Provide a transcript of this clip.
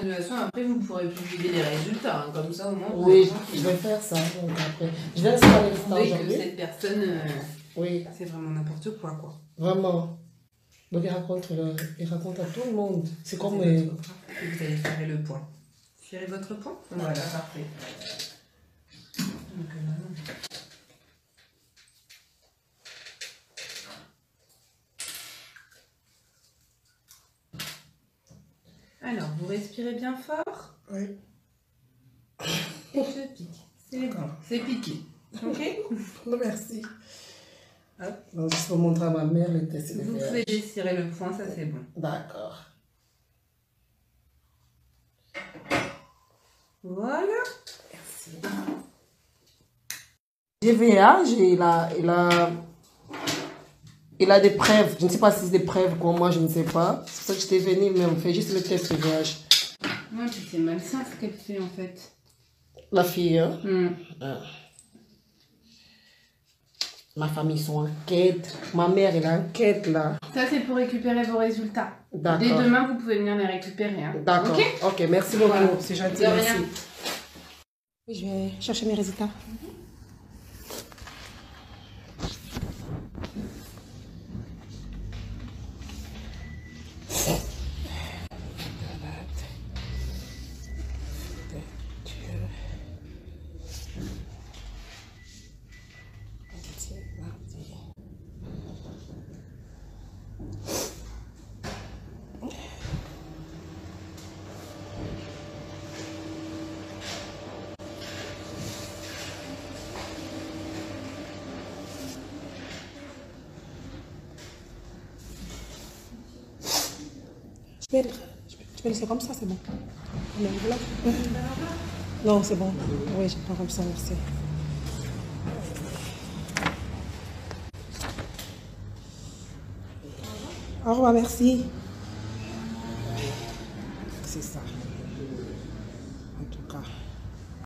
De toute façon, après, vous pourrez publier les résultats. Hein, comme ça, au moins. Oui, je vais faire ça. Donc après, je vais installer le stage que aujourd'hui. cette personne, Oui, c'est vraiment n'importe quoi, quoi. vraiment. Donc il raconte à tout le monde. C'est comme... Et vous allez tirer le point. Tirez votre point. Voilà, parfait. Donc, alors, vous respirez bien fort. Oui. Et je pique. C'est bon. C'est piqué. Ok. Merci. Donc, juste pour montrer à ma mère le test. Vous pouvez désirer le point, ça c'est bon. D'accord. Voilà. Merci. GVA, il a des preuves. Je ne sais pas si c'est des preuves comme moi, je ne sais pas. C'est pour ça que j'étais venue, mais on fait juste le test GVH. Ouais, puis c'est malsain ce qu'elle fait en fait. La fille, hein? Ah. Ma famille sont en quête. Ma mère, elle est en quête là. Ça, c'est pour récupérer vos résultats. D'accord. Dès demain, vous pouvez venir les récupérer. Hein. D'accord. Ok, merci beaucoup. Voilà. C'est gentil. De Merci. rien. Oui, je vais chercher mes résultats. Je vais laisser comme ça, c'est bon. Non, c'est bon. Oui, je prends comme ça, merci. Au revoir, merci. C'est ça. En tout cas.